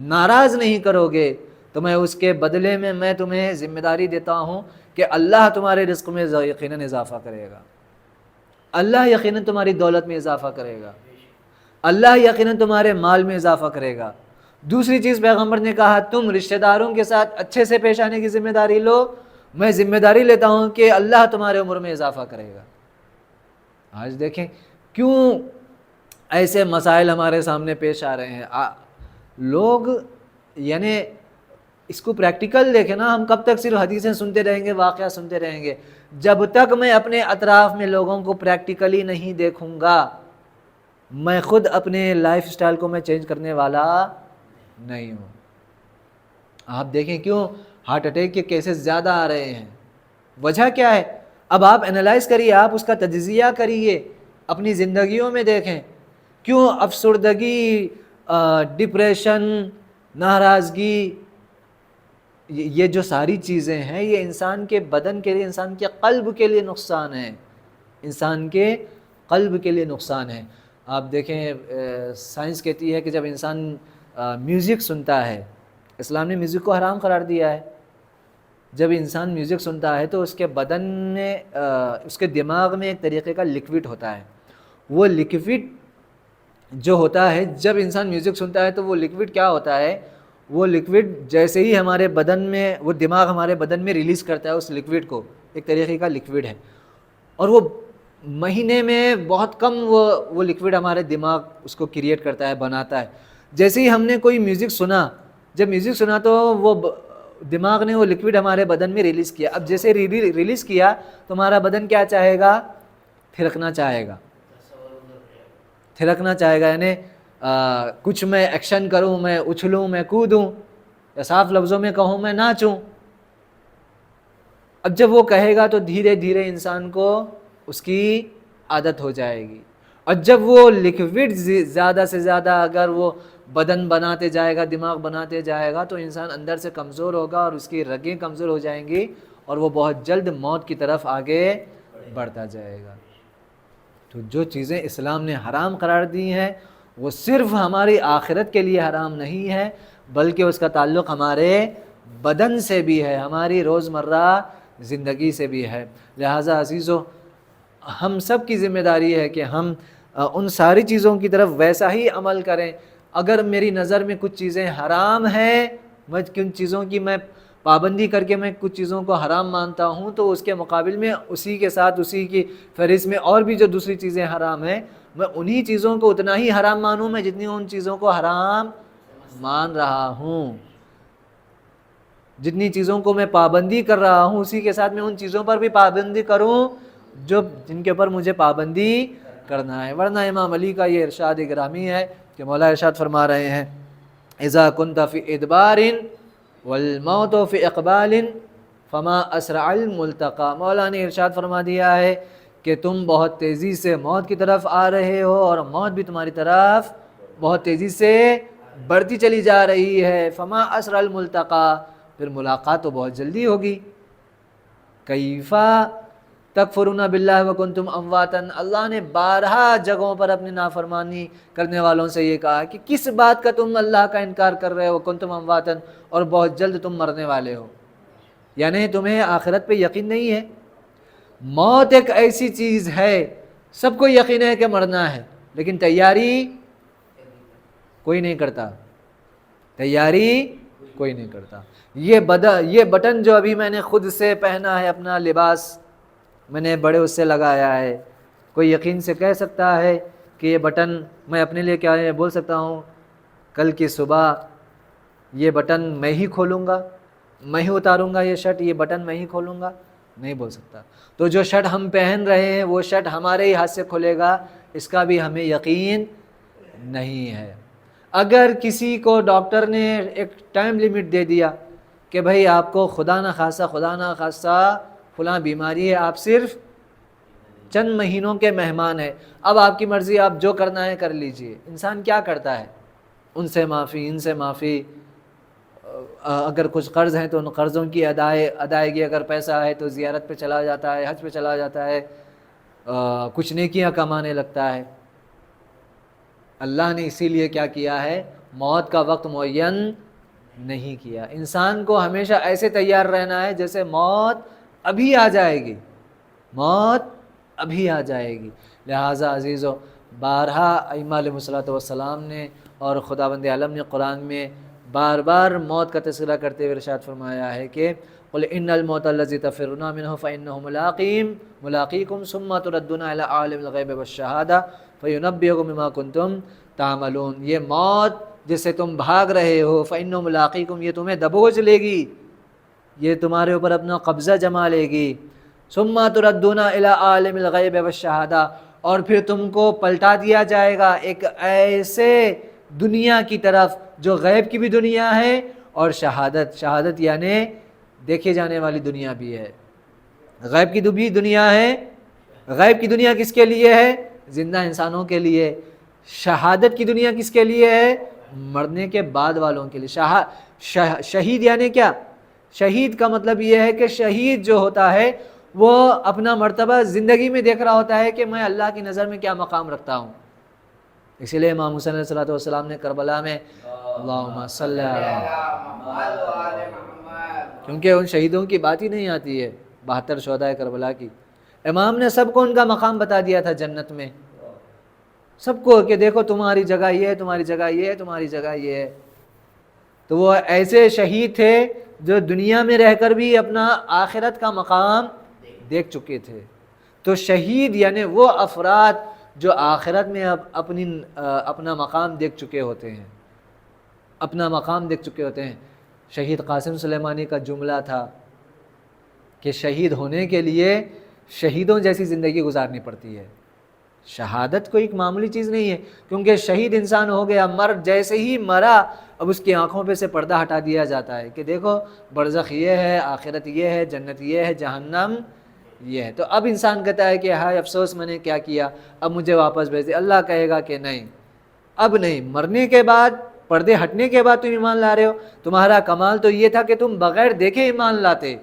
[SPEAKER 1] ناراض نہیں کرو گے، تو میں اس کے بدلے میں تمہیں ذمہ داری دیتا ہوں کہ اللہ تمہارے رزق میں یقیناً اضافہ کرے گا، اللہ یقیناً تمہاری دولت میں اضافہ کرے گا، اللہ یقیناً تمہارے مال میں اضافہ کرے گا۔ دوسری چیز پیغمبر نے کہا تم رشتہ داروں کے ساتھ اچھے سے پیش آنے کی ذمہ داری لو، میں ذمہ داری لیتا ہوں کہ اللہ تمہارے عمر میں اضافہ کرے گا۔ آج دیکھیں کیوں ایسے مسائل ہمارے سامنے پیش آ رہے ہیں، لوگ یعنی اس کو پریکٹیکل دیکھیں نا، ہم کب تک صرف حدیثیں سنتے رہیں گے، واقعہ سنتے رہیں گے؟ جب تک میں اپنے اطراف میں لوگوں کو پریکٹیکلی نہیں دیکھوں گا، میں خود اپنے لائف سٹائل کو میں چینج کرنے والا نہیں ہوں۔ آپ دیکھیں کیوں ہارٹ اٹیک کے کیسز زیادہ آ رہے ہیں، وجہ کیا ہے؟ اب آپ انالائز کریے، آپ اس کا تجزیہ کریے، اپنی زندگیوں میں دیکھیں کیوں افسردگی ڈپریشن، ناراضگی، یہ جو ساری چیزیں ہیں یہ انسان کے بدن کے لیے، انسان کے قلب کے لیے نقصان ہے، انسان کے قلب کے لیے نقصان ہے۔ آپ دیکھیں سائنس کہتی ہے کہ جب انسان میوزک سنتا ہے، اسلام نے میوزک کو حرام قرار دیا ہے، جب انسان میوزک سنتا ہے تو اس کے بدن میں اس کے دماغ میں ایک طریقے کا لکوڈ ہوتا ہے، وہ لکوڈ جو ہوتا ہے جب انسان میوزک سنتا ہے تو وہ لکوڈ کیا ہوتا ہے، وہ لکوڈ جیسے ہی ہمارے بدن میں، وہ دماغ ہمارے بدن میں ریلیز کرتا ہے اس لکوڈ کو، ایک طریقے کا لکوڈ ہے، اور وہ مہینے میں بہت کم وہ لکوڈ ہمارے دماغ اس کو کریٹ کرتا ہے، بناتا ہے۔ جیسے ہی ہم نے کوئی میوزک سنا، جب میوزک سنا تو وہ دماغ نے وہ لکوڈ ہمارے بدن میں ریلیز کیا، اب جیسے ریلیز کیا تو ہمارا بدن کیا چاہے گا، تھرکنا چاہے گا، تھرکنا چاہے گا، یعنی کچھ میں ایکشن کروں، میں اچھلوں، میں کودوں، یا صاف لفظوں میں کہوں میں ناچوں۔ اب جب وہ کہے گا تو دھیرے دھیرے انسان کو اس کی عادت ہو جائے گی، اور جب وہ لکوڈ زیادہ سے زیادہ اگر وہ بدن بناتے جائے گا، دماغ بناتے جائے گا، تو انسان اندر سے کمزور ہوگا اور اس کی رگیں کمزور ہو جائیں گی اور وہ بہت جلد موت کی طرف آگے بڑھتا جائے گا۔ تو جو چیزیں اسلام نے حرام قرار دی ہیں وہ صرف ہماری آخرت کے لیے حرام نہیں ہے، بلکہ اس کا تعلق ہمارے بدن سے بھی ہے، ہماری روزمرہ زندگی سے بھی ہے۔ لہٰذا عزیزو، ہم سب کی ذمہ داری ہے کہ ہم ان ساری چیزوں کی طرف ویسا ہی عمل کریں۔ اگر میری نظر میں کچھ چیزیں حرام ہیں، میں کن چیزوں کی میں پابندی کر کے میں کچھ چیزوں کو حرام مانتا ہوں، تو اس کے مقابل میں اسی کے ساتھ اسی کی فہرست میں اور بھی جو دوسری چیزیں حرام ہیں، میں انہی چیزوں کو اتنا ہی حرام مانوں میں جتنی ان چیزوں کو حرام مان رہا ہوں۔ جتنی چیزوں کو میں پابندی کر رہا ہوں اسی کے ساتھ میں ان چیزوں پر بھی پابندی کروں جن کے اوپر مجھے پابندی کرنا ہے۔ ورنہ امام علی کا یہ ارشاد گرامی ہے کہ مولا ارشاد فرما رہے ہیں اذا كنت في ادبار والموت في اقبال فما اسرع الملتقى۔ مولا نے ارشاد فرما دیا ہے کہ تم بہت تیزی سے موت کی طرف آ رہے ہو اور موت بھی تمہاری طرف بہت تیزی سے بڑھتی چلی جا رہی ہے، فما اسرع الملتقى، پھر ملاقات تو بہت جلدی ہوگی۔ کیفا تکفرون باللہ وکنتم امواتا، اللہ نے بارہا جگہوں پر اپنی نافرمانی کرنے والوں سے یہ کہا کہ کس بات کا تم اللہ کا انکار کر رہے ہو، وکنتم امواتا، اور بہت جلد تم مرنے والے ہو، یعنی تمہیں آخرت پہ یقین نہیں ہے۔ موت ایک ایسی چیز ہے، سب کو یقین ہے کہ مرنا ہے، لیکن تیاری کوئی نہیں کرتا، تیاری کوئی نہیں کرتا۔ یہ بٹن جو ابھی میں نے خود سے پہنا ہے، اپنا لباس میں نے بڑے اس سے لگایا ہے، کوئی یقین سے کہہ سکتا ہے کہ یہ بٹن میں اپنے لیے کیا ہے، بول سکتا ہوں کل کی صبح یہ بٹن میں ہی کھولوں گا، میں ہی اتاروں گا یہ شرٹ، یہ بٹن میں ہی کھولوں گا، نہیں بول سکتا۔ تو جو شرٹ ہم پہن رہے ہیں وہ شرٹ ہمارے ہی ہاتھ سے کھلے گا، اس کا بھی ہمیں یقین نہیں ہے۔ اگر کسی کو ڈاکٹر نے ایک ٹائم لیمٹ دے دیا کہ بھائی آپ کو خدا نہ خاصہ فلاں بیماری ہے، آپ صرف چند مہینوں کے مہمان ہیں، اب آپ کی مرضی، آپ جو کرنا ہے کر لیجئے۔ انسان کیا کرتا ہے، ان سے معافی، ان سے معافی، اگر کچھ قرض ہیں تو ان قرضوں کی ادائیگی، اگر پیسہ ہے تو زیارت پہ چلا جاتا ہے، حج پہ چلا جاتا ہے، کچھ نیکیاں کمانے لگتا ہے۔ اللہ نے اسی لیے کیا کیا ہے، موت کا وقت معین نہیں کیا۔ انسان کو ہمیشہ ایسے تیار رہنا ہے جیسے موت ابھی آ جائے گی، موت ابھی آ جائے گی۔ لہٰذا عزیزو، بارہا ائمہ علیہ الصلوۃ والسلام نے اور خداوند عالم نے قرآن میں بار بار موت کا تذکرہ کرتے ہوئے ارشاد فرمایا ہے کہ قل ان الموت الذی تفرون منہ فانہ ملاقیکم ثم تردون الی عالم الغیب والشہادہ فینبئکم بما کنتم تعملون۔ یہ موت جس سے تم بھاگ رہے ہو، فانہ ملاقیکم، یہ تمہیں دبوچ لے گی، یہ تمہارے اوپر اپنا قبضہ جما لے گی۔ ثم تردون الی عالم الغیب والشہادہ، اور پھر تم کو پلٹا دیا جائے گا ایک ایسے دنیا کی طرف جو غیب کی بھی دنیا ہے اور شہادت یعنی دیکھے جانے والی دنیا بھی ہے۔ غیب کی بھی دنیا ہے، غیب کی دنیا کس کے لیے ہے؟ زندہ انسانوں کے لیے۔ شہادت کی دنیا کس کے لیے ہے؟ مرنے کے بعد والوں کے لیے۔ شہید یعنی کیا؟ شہید کا مطلب یہ ہے کہ شہید جو ہوتا ہے وہ اپنا مرتبہ زندگی میں دیکھ رہا ہوتا ہے کہ میں اللہ کی نظر میں کیا مقام رکھتا ہوں۔ اسی لیے امام حسین علیہ السلام نے کربلا میں اللہم صلی علی، کیونکہ ان شہیدوں کی بات ہی نہیں آتی ہے، 72 شہداء کربلا کی۔ امام نے سب کو ان کا مقام بتا دیا تھا جنت میں، سب کو، کہ دیکھو تمہاری جگہ یہ ہے، تمہاری جگہ یہ ہے، تمہاری جگہ یہ ہے۔ تو وہ ایسے شہید تھے جو دنیا میں رہ کر بھی اپنا آخرت کا مقام دیکھ چکے تھے۔ تو شہید یعنی وہ افراد جو آخرت میں اپنا مقام دیکھ چکے ہوتے ہیں، اپنا مقام دیکھ چکے ہوتے ہیں۔ شہید قاسم سلیمانی کا جملہ تھا کہ شہید ہونے کے لیے شہیدوں جیسی زندگی گزارنی پڑتی ہے۔ شہادت کوئی ایک معمولی چیز نہیں ہے، کیونکہ شہید انسان ہو گیا، جیسے ہی مرا اب اس کی آنکھوں پہ سے پردہ ہٹا دیا جاتا ہے کہ دیکھو برزخ یہ ہے، آخرت یہ ہے، جنت یہ ہے، جہنم یہ ہے۔ تو اب انسان کہتا ہے کہ ہائے افسوس میں نے کیا کیا، اب مجھے واپس بھیج دے۔ اللہ کہے گا کہ نہیں، اب نہیں، مرنے کے بعد، پردے ہٹنے کے بعد تم ایمان لا رہے ہو۔ تمہارا کمال تو یہ تھا کہ تم بغیر دیکھے ایمان لاتے،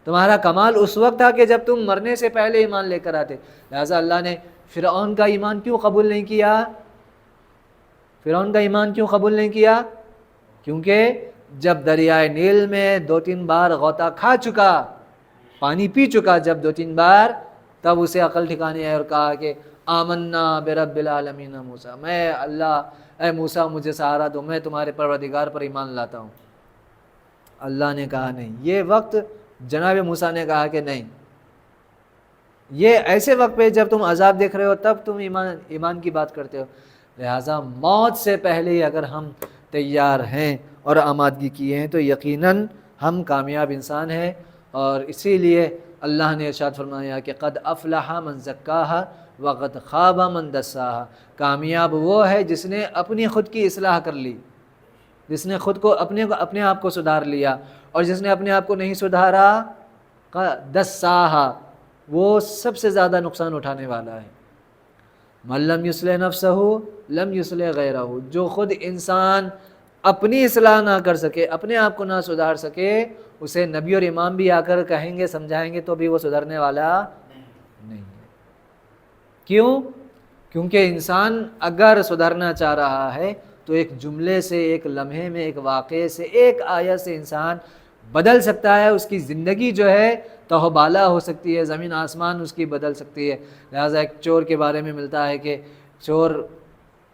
[SPEAKER 1] تمہارا کمال اس وقت تھا کہ جب تم مرنے سے پہلے ایمان لے کر آتے۔ لہٰذا اللہ نے فرعون کا ایمان کیوں قبول نہیں کیا؟ فرعون کا ایمان کیوں قبول نہیں کیا؟ کیونکہ جب دریائے نیل میں 2-3 بار غوطہ کھا چکا، پانی پی چکا جب 2-3 بار، تب اسے عقل ٹھکانے آئی اور کہا کہ آمنا برب العالمین موسیٰ، میں اللہ، اے موسیٰ مجھے سہارا دو، میں تمہارے پروردگار پر ایمان لاتا ہوں۔ اللہ نے کہا نہیں۔ یہ وقت جناب موسیٰ نے کہا کہ نہیں، یہ ایسے وقت پہ جب تم عذاب دیکھ رہے ہو تب تم ایمان کی بات کرتے ہو۔ لہٰذا موت سے پہلے ہی اگر ہم تیار ہیں اور آمادگی کیے ہیں تو یقیناً ہم کامیاب انسان ہیں۔ اور اسی لیے اللہ نے ارشاد فرمایا کہ قد افلح من زکاہا وقد خاب من دساہا، کامیاب وہ ہے جس نے اپنی خود کی اصلاح کر لی، جس نے خود کو اپنے آپ کو سدھار لیا، اور جس نے اپنے آپ کو نہیں سدھارا دساہا، وہ سب سے زیادہ نقصان اٹھانے والا ہے۔ من لم یصلح نفسہ لم یصلح غیرہ، جو خود انسان اپنی اصلاح نہ کر سکے، اپنے آپ کو نہ سدھار سکے، اسے نبی اور امام بھی آ کر کہیں گے، سمجھائیں گے تو بھی وہ سدھرنے والا نہیں ہے۔ کیوں؟ کیونکہ انسان اگر سدھرنا چاہ رہا ہے تو ایک جملے سے، ایک لمحے میں، ایک واقعے سے، ایک آیت سے انسان بدل سکتا ہے۔ اس کی زندگی جو ہے تہ بالا ہو سکتی ہے، زمین آسمان اس کی بدل سکتی ہے۔ لہٰذا ایک چور کے بارے میں ملتا ہے کہ چور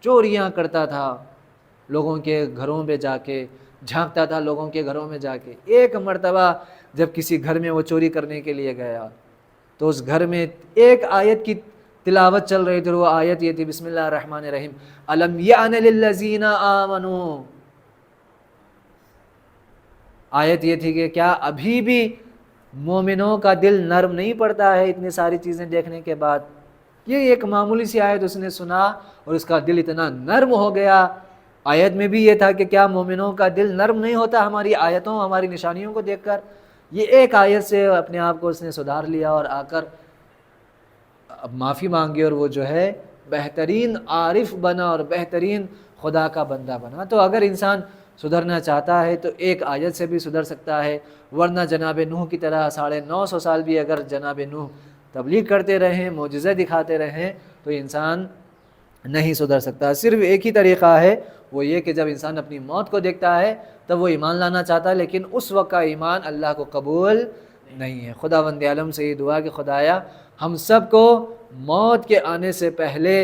[SPEAKER 1] چوریاں کرتا تھا، لوگوں کے گھروں پہ جا کے جھانکتا تھا، لوگوں کے گھروں میں جا کے۔ ایک مرتبہ جب کسی گھر میں وہ چوری کرنے کے لیے گیا تو اس گھر میں ایک آیت کی تلاوت چل رہی تھی، اور وہ آیت یہ تھی، بسم اللہ الرحمن الرحیم، الم یعن للذین آمنوا۔ آیت یہ تھی کہ کیا ابھی بھی مومنوں کا دل نرم نہیں پڑتا ہے اتنی ساری چیزیں دیکھنے کے بعد؟ یہ ایک معمولی سی آیت اس نے سنا اور اس کا دل اتنا نرم ہو گیا۔ آیت میں بھی یہ تھا کہ کیا مومنوں کا دل نرم نہیں ہوتا ہماری آیتوں، ہماری نشانیوں کو دیکھ کر؟ یہ ایک آیت سے اپنے آپ کو اس نے سدھار لیا اور آ کر اب معافی مانگی، اور وہ جو ہے بہترین عارف بنا اور بہترین خدا کا بندہ بنا۔ تو اگر انسان سدھرنا چاہتا ہے تو ایک آیت سے بھی سدھر سکتا ہے، ورنہ جناب نوح کی طرح 950 سال بھی اگر جناب نوح تبلیغ کرتے رہیں، معجزے دکھاتے رہیں، تو انسان نہیں سدھر سکتا۔ صرف ایک ہی طریقہ ہے، وہ یہ کہ جب انسان اپنی موت کو دیکھتا ہے تب وہ ایمان لانا چاہتا ہے، لیکن اس وقت کا ایمان اللہ کو قبول نہیں ہے۔ خداوند عالم سے یہ دعا کہ خدایا ہم سب کو موت کے آنے سے پہلے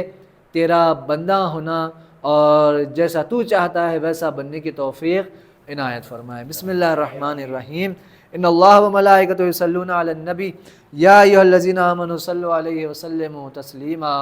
[SPEAKER 1] تیرا بندہ ہونا اور جیسا تو چاہتا ہے ویسا بننے کی توفیق عنایت فرمائے۔ بسم اللہ الرحمن الرحیم، ان اللہ و ملائکتہ یصلون علی النبی یا ایھا الذین آمنوا صلوا علیہ وسلموا تسلیما۔